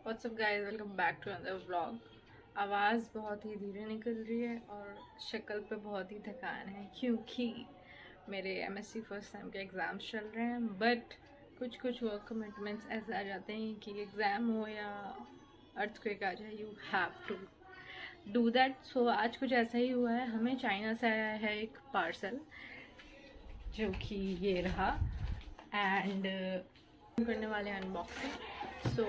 What's up guys, welcome back to another vlog. आवाज़ बहुत ही धीरे निकल रही है और शक्ल पे बहुत ही थकान है क्योंकि मेरे एमएससी फर्स्ट टाइम के एग्ज़ाम्स चल रहे हैं। बट कुछ वर्क कमिटमेंट्स ऐसे आ जाते हैं कि एग्ज़ाम हो या अर्थक्वेक आ जाए, you have to do that. So आज कुछ ऐसा ही हुआ है। हमें चाइना से आया है एक पार्सल जो कि ये रहा एंड करने वाले हैं अनबॉक्सिंग। सो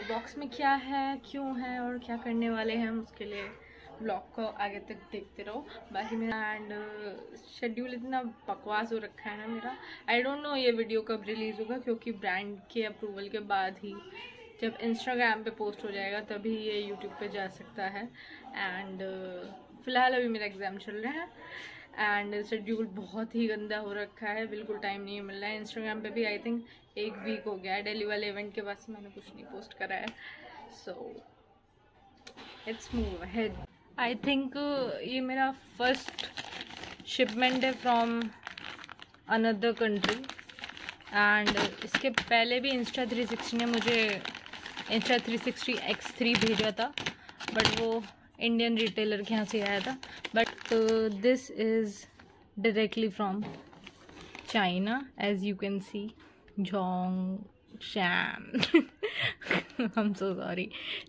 बॉक्स में क्या है, क्यों है और क्या करने वाले हैं हम, उसके लिए ब्लॉग को आगे तक देखते रहो। बाकी मेरा एंड शेड्यूल इतना बकवास हो रखा है ना मेरा। आई डोंट नो ये वीडियो कब रिलीज़ होगा क्योंकि ब्रांड के अप्रूवल के बाद ही जब इंस्टाग्राम पे पोस्ट हो जाएगा तभी ये यूट्यूब पे जा सकता है। एंड फ़िलहाल अभी मेरा एग्ज़ाम चल रहा है एंड शेड्यूल बहुत ही गंदा हो रखा है, बिल्कुल टाइम नहीं मिल रहा है। इंस्टाग्राम पे भी आई थिंक एक वीक हो गया है, दिल्ली वाले इवेंट के बाद से मैंने कुछ नहीं पोस्ट करा है। So let's move ahead. I think ये मेरा फर्स्ट शिपमेंट है फ्रॉम अनदर कंट्री एंड इसके पहले भी इंस्टा 360 ने मुझे इंस्टा 360 X3 भेजा था, बट वो इंडियन रिटेलर के यहाँ से आया था। But this is directly from China, as you can see Zhongshan. I'm so sorry.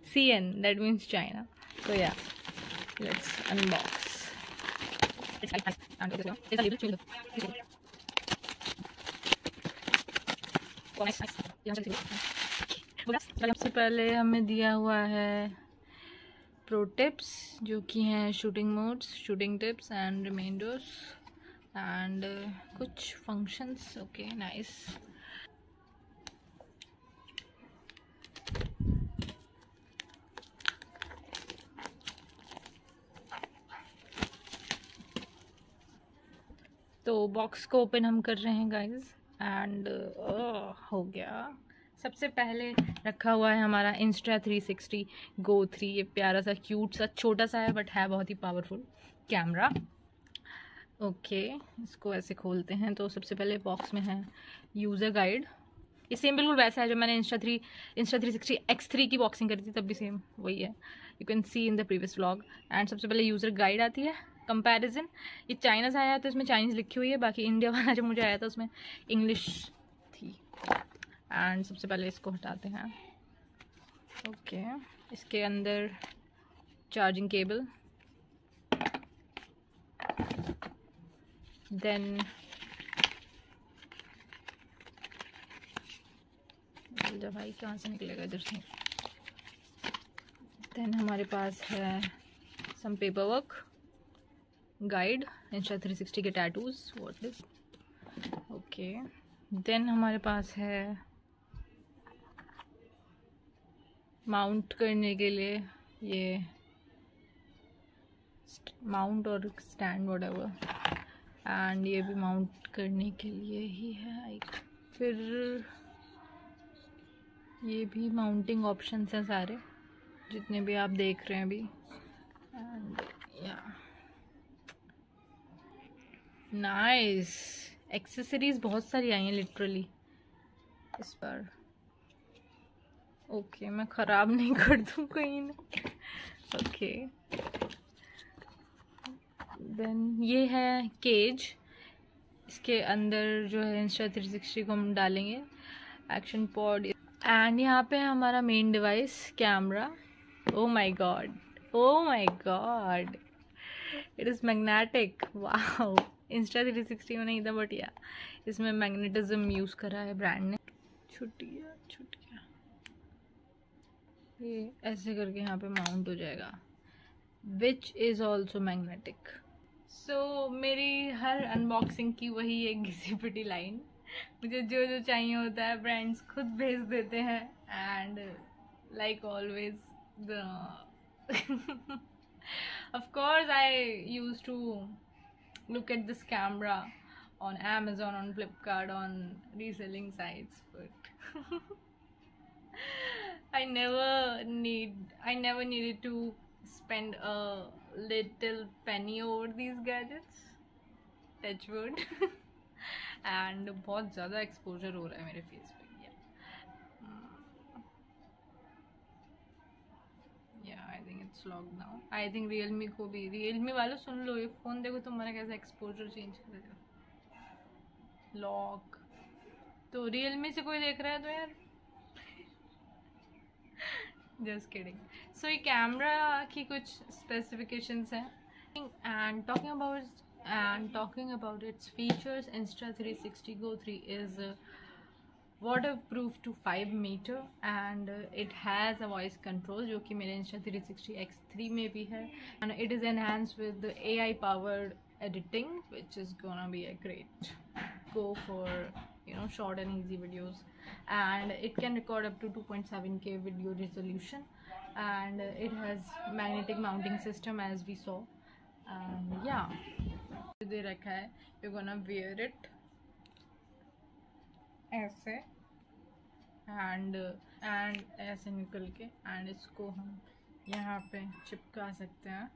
CN, that means China. So yeah, let's unbox. सबसे पहले हमें दिया हुआ है प्रो टिप्स जो कि हैं shooting modes, shooting tips and reminders and कुछ फंक्शंस। Okay nice. तो बॉक्स को ओपन हम कर रहे हैं गाइस एंड हो गया। सबसे पहले रखा हुआ है हमारा इंस्टा 360 GO3। ये प्यारा सा क्यूट सा छोटा सा है बट है बहुत ही पावरफुल कैमरा। ओके इसको ऐसे खोलते हैं तो सबसे पहले बॉक्स में है यूज़र गाइड। ये सेम बिल्कुल वैसा है जो मैंने इंस्टा 360 X3 की बॉक्सिंग करी थी, तब भी सेम वही है, you can C in the previous vlog. And सबसे पहले यूज़र गाइड आती है, कंपैरिजन। ये चाइना से आया है तो इसमें चाइनीज़ लिखी हुई है, बाकी इंडिया वाला जो मुझे आया था उसमें इंग्लिश थी। एंड सबसे पहले इसको हटाते हैं। ओके इसके अंदर चार्जिंग केबल, देन भाई कहाँ से निकलेगा इधर से। देन हमारे पास है some paper work, guide, insta 360 के tattoos, what is. Okay then हमारे पास है माउंट करने के लिए ये माउंट और स्टैंड व्हाटएवर, एंड ये भी माउंट करने के लिए ही है। फिर ये भी माउंटिंग ऑप्शंस हैं सारे जितने भी आप देख रहे हैं अभी। एंड या नाइस एक्सेसरीज बहुत सारी आई हैं लिटरली इस पर। ओके मैं ख़राब नहीं कर दूँ कहीं ना। ओके देन ये है केज, इसके अंदर जो है इंस्टा 360 को हम डालेंगे, एक्शन पॉड। एंड यहाँ पे हमारा main device camera. Oh my god, oh my god, it is magnetic. Wow, insta 360 में नहीं था बट या इसमें मैग्नेटिज्म यूज़ करा है ब्रांड ने। छुट्टियाँ छुट्टियाँ, ये ऐसे करके यहाँ पे माउंट हो जाएगा, विच इज़ ऑल्सो मैग्नेटिक। सो मेरी हर अनबॉक्सिंग की वही एक घिसी पिटी लाइन, मुझे जो जो चाहिए होता है ब्रांड्स खुद भेज देते हैं। And like always the of course I use to look at this camera on Amazon, on Flipkart, on reselling sites, but I never needed to spend a little penny over these gadgets, touch wood. And बहुत ज़्यादा exposure हो रहा है मेरे face पे। It's lock now. I think Realme को भी, Realme वालों सुन लो, ये फ़ोन देखो तुम्हारा कैसा एक्सपोजर चेंज करेगा। लॉक तो रियलमी से कोई देख रहा है तो यार जस्ट किडिंग। सो ये कैमरा की कुछ स्पेसिफिकेशंस हैं and talking about its features, Insta360 GO3 is waterproof to 5 meter and it has a voice control जो कि मेरे Insta360 X3 में भी है, and it is enhanced with the AI powered editing which is gonna be a great go for short and easy videos, and it can record up to 2.7K video resolution, and it has magnetic mounting system as we saw, and yeah दे रखा है you're gonna wear it ऐसे and ऐसे निकल के, and इसको हम यहाँ पे चिपका सकते हैं,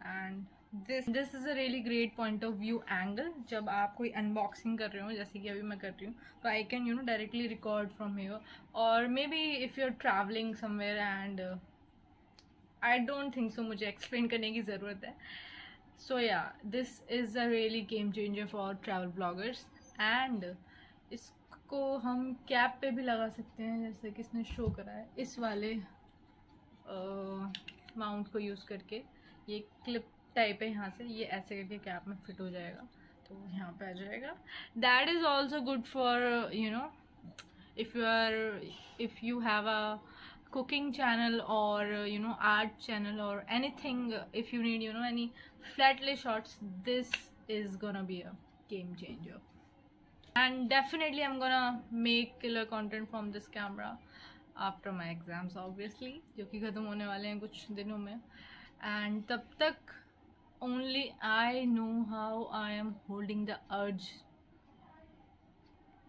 and this is a really great point of view angle. जब आप कोई अनबॉक्सिंग कर रहे हो जैसे कि अभी मैं कर रही हूँ, तो I can directly record from here, और maybe if you are travelling somewhere, and I don't think so मुझे एक्सप्लेन करने की ज़रूरत है। So yeah this is a really game changer for travel bloggers, and इसको हम cap पे भी लगा सकते हैं जैसे कि इसने शो करा है, इस वाले माउंट को यूज़ करके। ये क्लिप टाइप है, यहाँ से ये ऐसे करके कैप में फिट हो जाएगा, तो यहाँ पे आ जाएगा। That is also good for if you have a cooking channel or art channel or anything, if you need any flat lay shots, this is gonna be a game changer, and definitely I'm gonna make killer content from this camera after my exams obviously, जो कि ख़त्म होने वाले हैं कुछ दिनों में, and तब तक only I know how I am holding the urge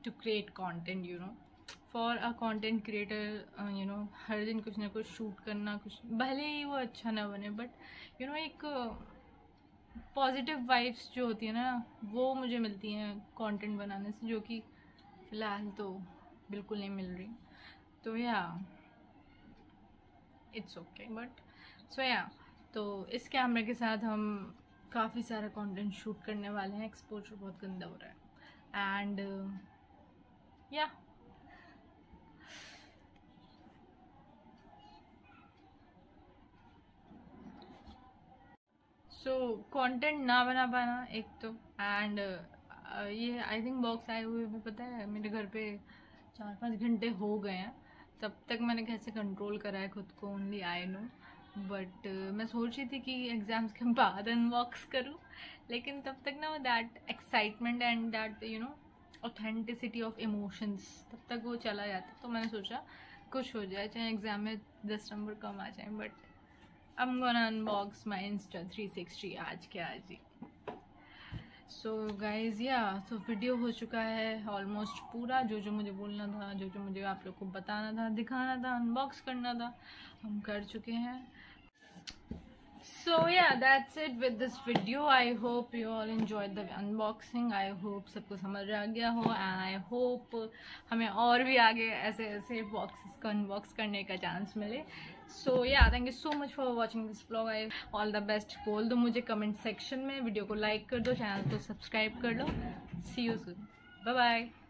to create content, for a content creator, हर दिन कुछ ना कुछ शूट करना, कुछ भले ही वो अच्छा ना बने, बट एक पॉजिटिव वाइब्स जो होती है ना, वो मुझे मिलती हैं कंटेंट बनाने से, जो कि फ़िलहाल तो बिल्कुल नहीं मिल रही। तो या इट्स ओके, बट सो या तो इस कैमरे के साथ हम काफ़ी सारा कंटेंट शूट करने वाले हैं। एक्सपोजर बहुत गंदा हो रहा है, एंड या सो कंटेंट ना बना पाना एक तो, एंड ये आई थिंक बॉक्स आए हुए भी पता है मेरे घर पे 4-5 घंटे हो गए हैं, तब तक मैंने कैसे कंट्रोल करा है खुद को ओनली आई नो। बट मैं सोच रही थी कि एग्ज़ाम्स के बाद अनबॉक्स करूँ, लेकिन तब तक ना that excitement and that authenticity of emotions तब तक वो चला जाता, तो मैंने सोचा कुछ हो जाए, चाहे एग्ज़ाम में 10 नंबर कम आ जाए, but I'm gonna unbox my Insta360 आज के आज ही। सो गाइज तो वीडियो हो चुका है ऑलमोस्ट पूरा, जो मुझे बोलना था, जो मुझे आप लोग को बताना था, दिखाना था, अनबॉक्स करना था, हम कर चुके हैं। So yeah, that's it with this video. I hope you all enjoyed the unboxing. I hope सबको समझ आ गया हो, and I hope हमें और भी आगे ऐसे बॉक्सेस को अनबॉक्स करने का चांस मिले। So yeah, thank you so much for watching this vlog. I all the best बोल दो मुझे कमेंट सेक्शन में, वीडियो को लाइक कर दो, चैनल को सब्सक्राइब कर लो। See you soon. Bye bye.